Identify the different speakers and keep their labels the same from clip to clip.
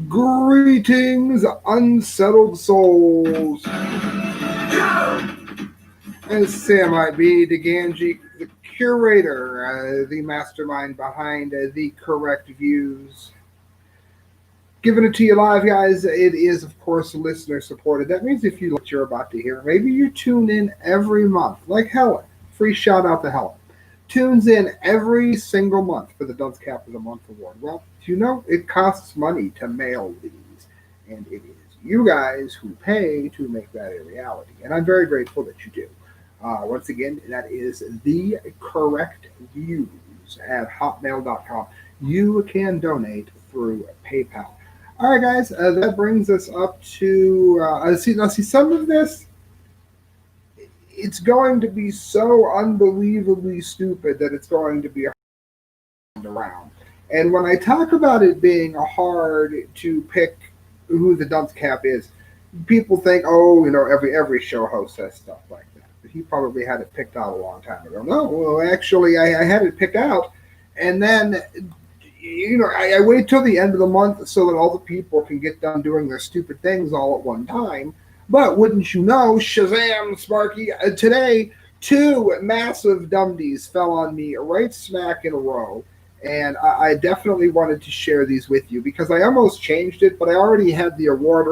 Speaker 1: Greetings, unsettled souls. And Sam I.B. DeGanji, the curator, the mastermind behind the correct views. Giving it to you live, guys. It is, of course, listener supported. That means if you like what you're about to hear, maybe you tune in every month, like Helen. Free shout out to Helen. Tunes in every single month for the Dunce Cap of the Month Award. Well, you know, it costs money to mail these, and it is you guys who pay to make that a reality. And I'm very grateful that you do. Once again, that is the correct views at hotmail.com. You can donate through PayPal. All right, guys, that brings us up to see some of this. It's going to be so unbelievably stupid that it's going to be around. And when I talk about it being hard to pick who the dunce cap is, people think, oh, you know, every show host says stuff like that. But he probably had it picked out a long time ago. No, well, actually, I had it picked out, and then you know, I wait till the end of the month so that all the people can get done doing their stupid things all at one time. But wouldn't you know, Shazam, Sparky, today, two massive dumdies fell on me right smack in a row. And I definitely wanted to share these with you because I almost changed it, but I already had the award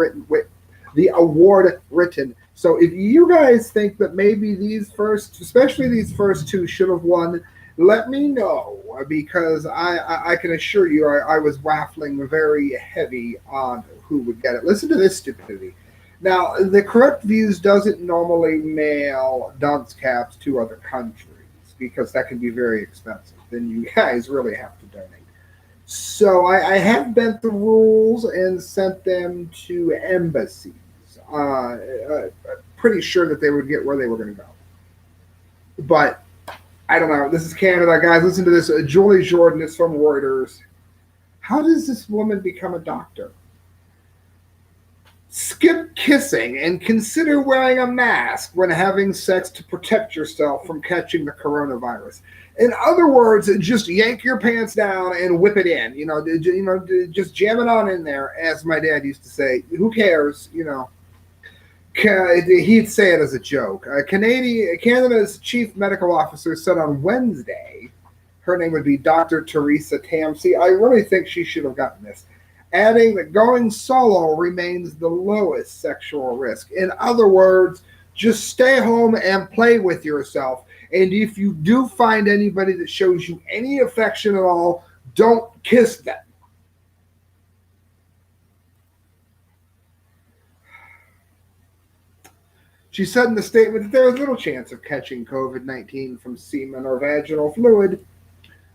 Speaker 1: written. So if you guys think that maybe these first, especially these first two, should have won, let me know because I can assure you I was waffling very heavy on who would get it. Listen to this stupidity. Now, the correct views doesn't normally mail dunce caps to other countries because that can be very expensive. Then you guys really have to donate. So I have bent the rules and sent them to embassies. Pretty sure that they would get where they were going to go. But I don't know. This is Canada, guys. Listen to this. Julie Jordan is from Reuters. How does this woman become a doctor? Skip kissing and consider wearing a mask when having sex to protect yourself from catching the coronavirus. In other words, just yank your pants down and whip it in. Just jam it on in there, as my dad used to say. Who cares? He'd say it as a joke. Canada's chief medical officer said on Wednesday, her name would be Dr. Teresa Tamsey. I really think she should have gotten this. Adding that going solo remains the lowest sexual risk. In other words, just stay home and play with yourself. And if you do find anybody that shows you any affection at all, don't kiss them. She said in the statement that there is little chance of catching COVID-19 from semen or vaginal fluid,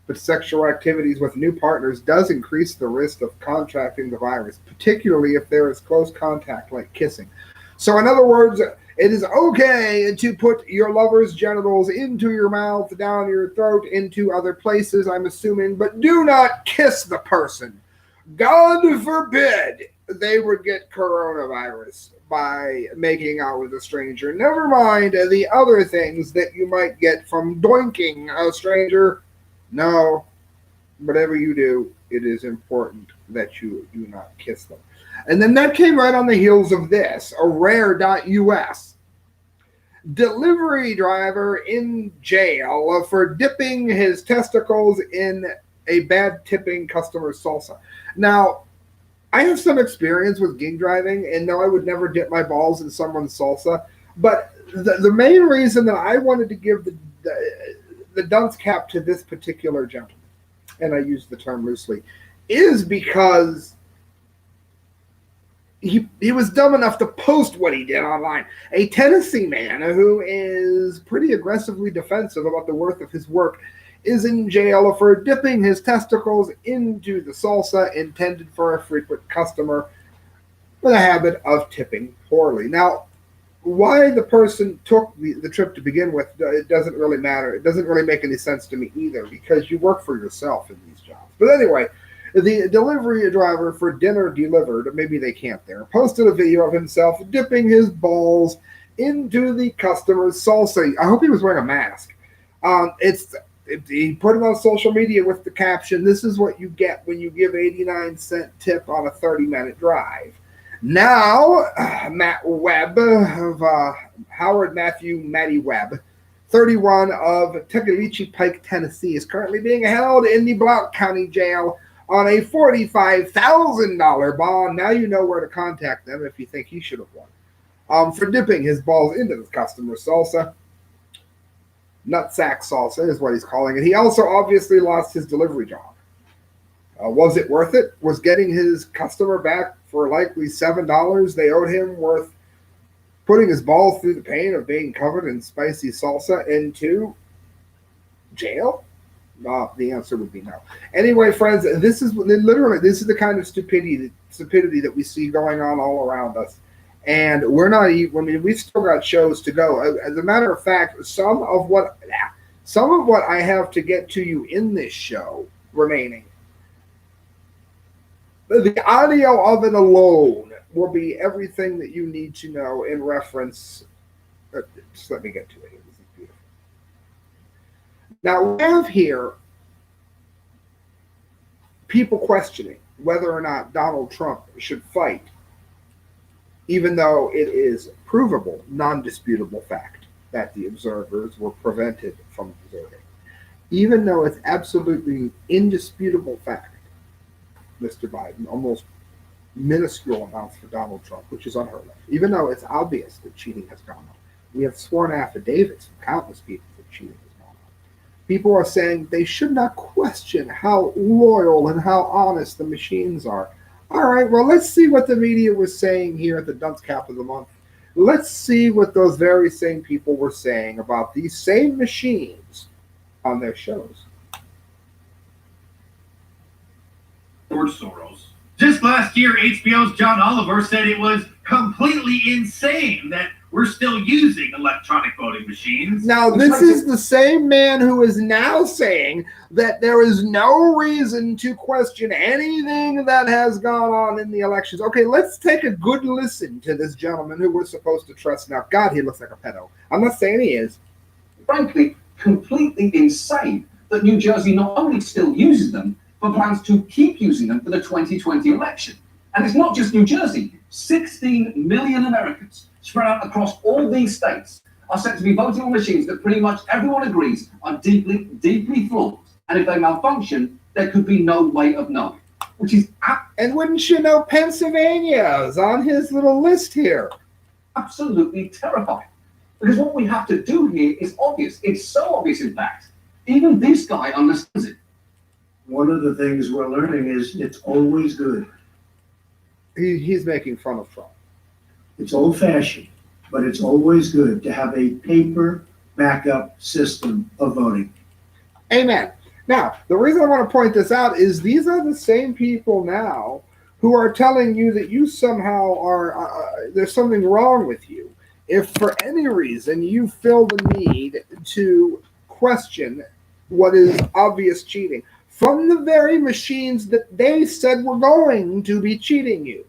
Speaker 1: but sexual activities with new partners does increase the risk of contracting the virus, particularly if there is close contact like kissing. So in other words, it is okay to put your lover's genitals into your mouth, down your throat, into other places, I'm assuming, but do not kiss the person. God forbid they would get coronavirus by making out with a stranger. Never mind the other things that you might get from doinking a stranger. No, whatever you do, it is important that you do not kiss them. And then that came right on the heels of this, a rare.us. Delivery driver in jail for dipping his testicles in a bad tipping customer's salsa. Now, I have some experience with gig driving, and no, I would never dip my balls in someone's salsa. But the main reason that I wanted to give the dunce cap to this particular gentleman, and I use the term loosely, is because he was dumb enough to post what he did online. A Tennessee man who is pretty aggressively defensive about the worth of his work is in jail for dipping his testicles into the salsa intended for a frequent customer with a habit of tipping poorly. Now, why the person took the trip to begin with, it doesn't really matter. It doesn't really make any sense to me either because you work for yourself in these jobs. But anyway, the delivery driver for Dinner Delivered, maybe they can't there, posted a video of himself dipping his balls into the customer's salsa. I hope he was wearing a mask. It's He put it on social media with the caption, "This is what you get when you give 89-cent tip on a 30-minute drive." Now, Matt Webb of Howard Matty Webb, 31 of Tuckaleechee Pike, Tennessee, is currently being held in the Blount County Jail on a $45,000 bond. Now you know where to contact them if you think he should have won. For dipping his balls into the customer's salsa. Nutsack salsa is what he's calling it. He also obviously lost his delivery job. Was it worth it? Was getting his customer back for likely $7 they owed him worth putting his balls through the pain of being covered in spicy salsa into jail? The answer would be no. Anyway, friends, this is the kind of stupidity that we see going on all around us. And we're not even, I mean, we've still got shows to go. As a matter of fact, some of what I have to get to you in this show remaining, the audio of it alone will be everything that you need to know in reference. Just let me get to it. This is beautiful. Now, we have here people questioning whether or not Donald Trump should fight, even though it is provable, non-disputable fact that the observers were prevented from observing. Even though it's absolutely indisputable fact, Mr. Biden, almost minuscule amounts for Donald Trump, which is unheard of. Even though it's obvious that cheating has gone on. We have sworn affidavits from countless people that cheating has gone on. People are saying they should not question how loyal and how honest the machines are. All right, well, let's see what the media was saying here at the Dunce Cap of the Month. Let's see what those very same people were saying about these same machines on their shows.
Speaker 2: George Soros. Just last year, HBO's John Oliver said it was completely insane that we're still using electronic voting machines.
Speaker 1: Now, this is the same man who is now saying that there is no reason to question anything that has gone on in the elections. Okay, let's take a good listen to this gentleman who we're supposed to trust now. God, he looks like a pedo. I'm not saying he is.
Speaker 3: Frankly, completely insane that New Jersey not only still uses them, but plans to keep using them for the 2020 election. And it's not just New Jersey. 16 million Americans spread out across all these states are set to be voting on machines that pretty much everyone agrees are deeply, deeply flawed. And if they malfunction, there could be no way of knowing. Which is
Speaker 1: and wouldn't you know, Pennsylvania is on his little list here.
Speaker 3: Absolutely terrifying. Because what we have to do here is obvious. It's so obvious, in fact. Even this guy understands it.
Speaker 4: One of the things we're learning is it's always good.
Speaker 1: He's making fun of Trump.
Speaker 4: It's old-fashioned, but it's always good to have a paper backup system of voting.
Speaker 1: Amen. Now, the reason I want to point this out is these are the same people now who are telling you that you somehow are, there's something wrong with you. If for any reason you feel the need to question what is obvious cheating from the very machines that they said were going to be cheating you.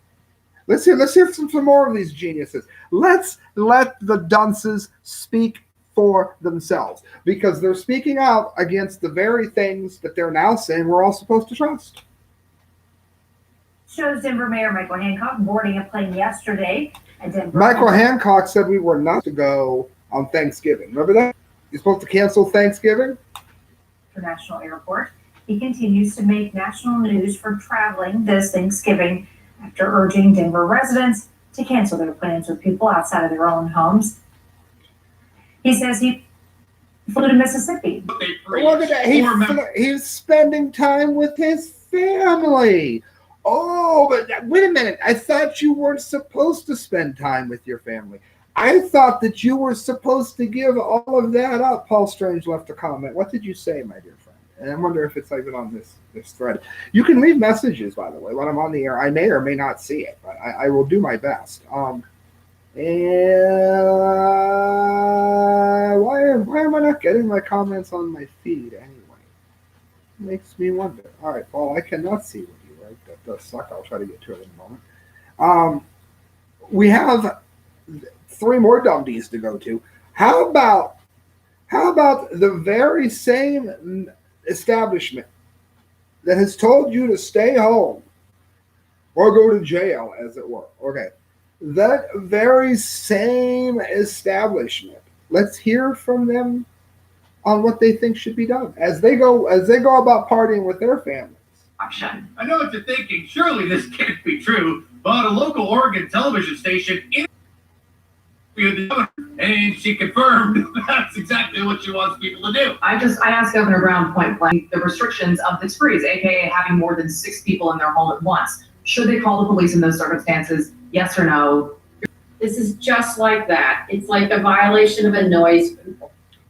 Speaker 1: Let's hear some more of these geniuses. Let's let the dunces speak for themselves, because they're speaking out against the very things that they're now saying we're all supposed to trust.
Speaker 5: Shows Denver Mayor Michael Hancock boarding a plane yesterday at Denver.
Speaker 1: Michael Hancock said we were not to go on Thanksgiving. Remember that? You're supposed to cancel Thanksgiving?
Speaker 5: International Airport. He continues to make national news for traveling this Thanksgiving after urging Denver residents to cancel their plans with people outside of their own homes. He says he flew to Mississippi.
Speaker 1: Look at that. He's spending time with his family. Oh, but wait a minute. I thought you weren't supposed to spend time with your family. I thought that you were supposed to give all of that up. Paul Strange left a comment. What did you say, my dear friend? And I wonder if it's even on this thread. You can leave messages, by the way, when I'm on the air. I may or may not see it, but I will do my best. And why am I not getting my comments on my feed anyway? It makes me wonder. All right, Paul, I cannot see with you, right? That does suck. I'll try to get to it in a moment. We have 3 more dumb D's to go to. How How about the very same establishment that has told you to stay home or go to jail, as it were? Okay. That very same establishment. Let's hear from them on what they think should be done as they go about partying with their families.
Speaker 2: I know what you're thinking. Surely this can't be true. But a local Oregon television station interviewed the governor, and she confirmed that's exactly what she wants people to do.
Speaker 6: I asked Governor Brown point blank the restrictions of this freeze, aka having more than 6 people in their home at once. Should they call the police in those circumstances? Yes or no?
Speaker 7: This is just like that. It's like a violation of a noise.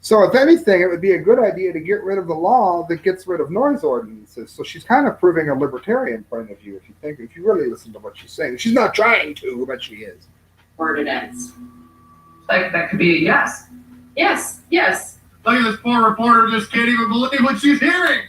Speaker 1: So if anything, it would be a good idea to get rid of the law that gets rid of noise ordinances. So she's kind of proving a libertarian point of view, if you really listen to what she's saying. She's not trying to, but she is.
Speaker 7: Word it ends.
Speaker 6: That could be a yes.
Speaker 7: Yes, yes.
Speaker 2: Look at this poor reporter, just can't even believe what she's hearing.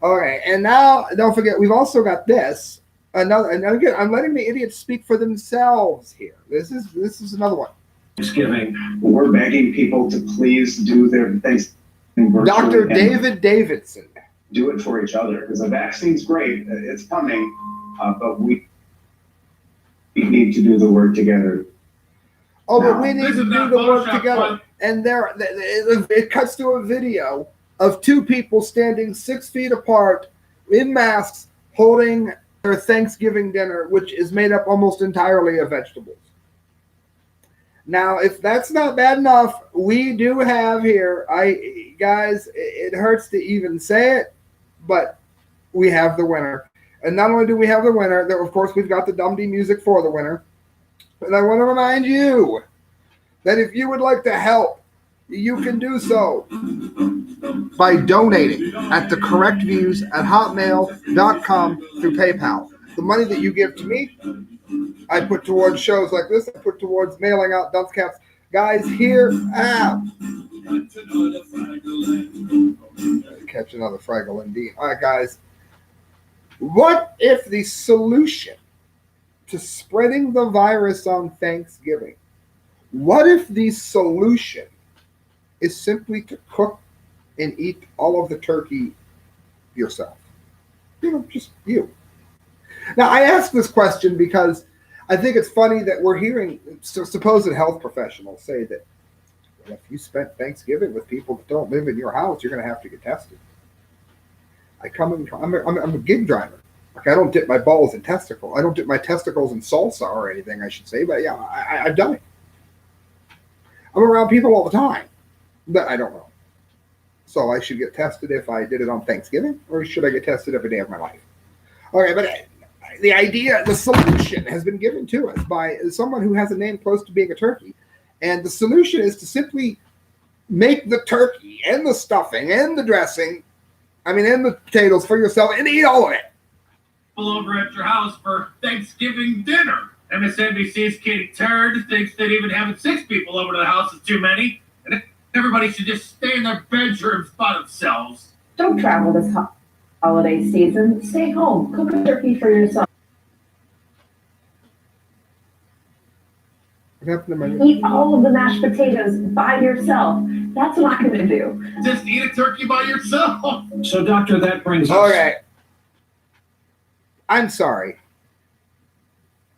Speaker 1: Okay, and now don't forget, we've also got this. And again, I'm letting the idiots speak for themselves here. This is another one.
Speaker 3: Thanksgiving. We're begging people to please do their Thanksgiving virtually.
Speaker 1: Dr. David Davidson.
Speaker 3: Do it for each other, because the vaccine's great. It's coming, but we need to do the work together.
Speaker 1: Oh, but we need
Speaker 2: This
Speaker 1: to
Speaker 2: is
Speaker 1: do
Speaker 2: not
Speaker 1: the work
Speaker 2: Photoshop
Speaker 1: together.
Speaker 2: fun.
Speaker 1: And it cuts to a video of 2 people standing 6 feet apart in masks holding their Thanksgiving dinner, which is made up almost entirely of vegetables. Now, if that's not bad enough, we do have here, guys, it hurts to even say it, but we have the winner. And not only do we have the winner, of course, we've got the Dum-Dee music for the winner. And I want to remind you that if you would like to help, you can do so by donating at thecorrectviews@hotmail.com through PayPal. The money that you give to me, I put towards shows like this. I put towards mailing out dunce caps. Guys, here, catch another Fraggle indeed. All right, guys. What if the solution to spreading the virus on Thanksgiving, what if the solution is simply to cook and eat all of the turkey yourself? Just you. Now, I ask this question because I think it's funny that we're hearing supposed health professionals say that, well, if you spent Thanksgiving with people that don't live in your house, you're going to have to get tested. I'm a gig driver. Like, I don't dip my balls in testicle. I don't dip my testicles in salsa or anything, I should say. But yeah, I've done it. I'm around people all the time, but I don't know. So I should get tested if I did it on Thanksgiving, or should I get tested every day of my life? Okay, but the idea, the solution has been given to us by someone who has a name close to being a turkey. And the solution is to simply make the turkey and the stuffing and the dressing, and the potatoes for yourself, and eat all of it.
Speaker 2: Over at your house for Thanksgiving dinner. MSNBC's Katie Turd thinks that even having 6 people over to the house is too many, and everybody should just stay in their bedrooms by themselves.
Speaker 8: Don't travel this holiday season. Stay home. Cook a turkey for yourself.
Speaker 1: What happened to my...
Speaker 8: Eat all of the mashed potatoes by yourself. That's what I'm going to do.
Speaker 2: Just eat a turkey by yourself.
Speaker 3: So, Doctor, that brings us...
Speaker 1: Okay. I'm sorry.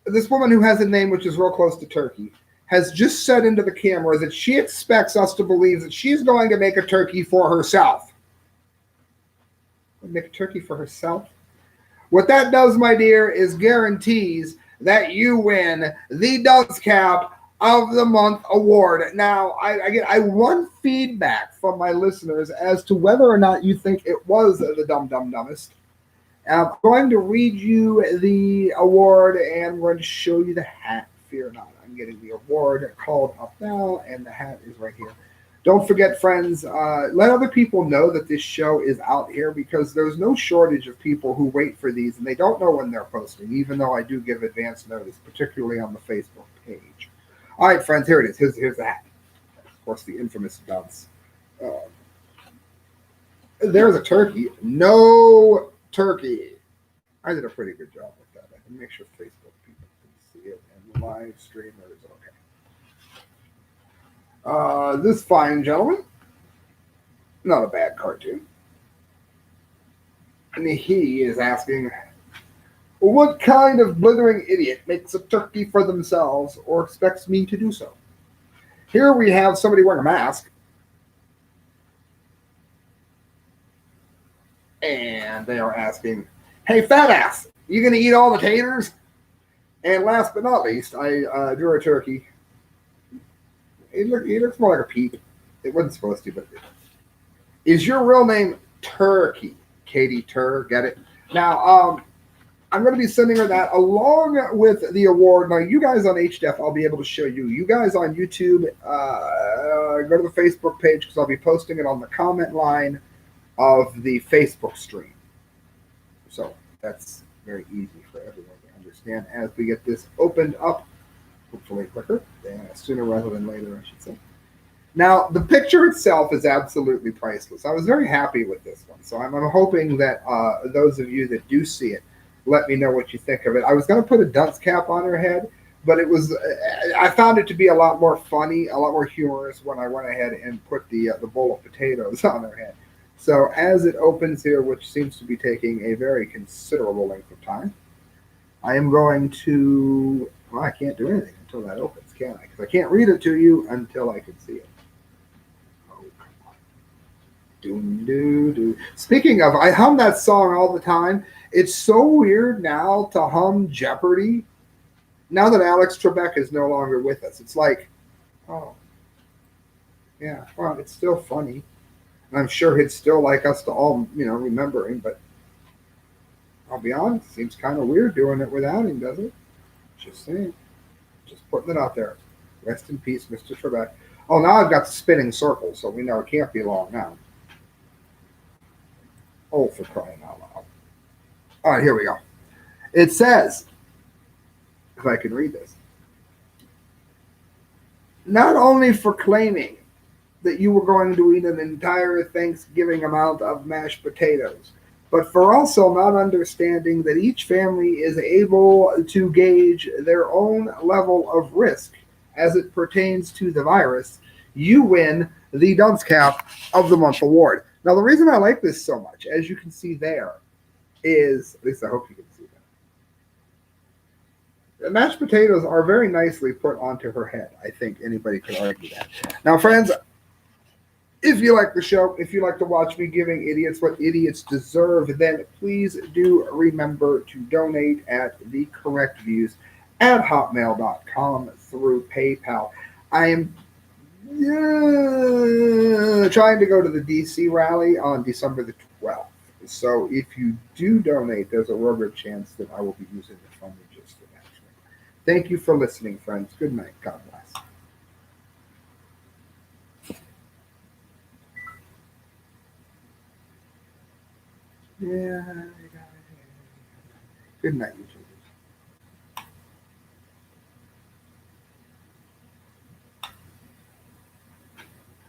Speaker 1: This woman who has a name which is real close to turkey has just said into the camera that she expects us to believe that she's going to make a turkey for herself. Make a turkey for herself? What that does, my dear, is guarantees that you win the Dunce Cap of the Month award. Now, I want feedback from my listeners as to whether or not you think it was the dumbest. I'm going to read you the award, and we're going to show you the hat. Fear not. I'm getting the award called up now, and the hat is right here. Don't forget, friends, let other people know that this show is out here, because there's no shortage of people who wait for these, and they don't know when they're posting, even though I do give advance notice, particularly on the Facebook page. All right, friends, here it is. Here's the hat. Of course, the infamous Dunce. There's a turkey. No turkey. I did a pretty good job with that. I can make sure Facebook people can see it, and the live streamer is okay. This fine gentleman Not a bad cartoon. And he is asking, what kind of blithering idiot makes a turkey for themselves or expects me to do so? Here we have somebody wearing a mask. And they are asking, hey, fat ass, you going to eat all the taters? And last but not least, I drew a turkey. He looks more like a peep. It wasn't supposed to, but is your real name Turkey? Katie Tur, get it? Now, I'm going to be sending her that along with the award. Now, you guys on HDF, I'll be able to show you. You guys on YouTube, go to the Facebook page because I'll be posting it on the comment line of the Facebook stream. So that's very easy for everyone to understand as we get this opened up, hopefully quicker, sooner rather than later, I should say. Now, the picture itself is absolutely priceless. I was very happy with this one, so I'm hoping that those of you that do see it, let me know what you think of it. I was going to put a dunce cap on her head, but it was I found it to be a lot more funny, a lot more humorous when I went ahead and put the bowl of potatoes on her head. So as it opens here, which seems to be taking a very considerable length of time, I am going to, well, I can't do anything until that opens, can I? Because I can't read it to you until I can see it. Oh, come on. Doom-doo-doo. Speaking of, I hum that song all the time. It's so weird now to hum Jeopardy. Now that Alex Trebek is no longer with us, it's like, oh, yeah, well, it's still funny. And I'm sure he'd still like us to all, remember him, but I'll be honest, seems kind of weird doing it without him, doesn't it? Just saying. Just putting it out there. Rest in peace, Mr. Trebek. Oh, now I've got the spinning circle, so we know it can't be long now. Oh, for crying out loud. All right, here we go. It says, if I can read this, not only for claiming that you were going to eat an entire Thanksgiving amount of mashed potatoes, but for also not understanding that each family is able to gauge their own level of risk as it pertains to the virus, you win the Dunce Cap of the Month award. Now, the reason I like this so much, as you can see there, is, at least I hope you can see that, the mashed potatoes are very nicely put onto her head. I think anybody could argue that. Now, friends, if you like the show, if you like to watch me giving idiots what idiots deserve, then please do remember to donate at the correct views at hotmail.com through PayPal. I am trying to go to the DC rally on December the 12th. So if you do donate, there's a real good chance that I will be using the fund just for that. Thank you for listening, friends. Good night. God bless. Yeah. Good night, you.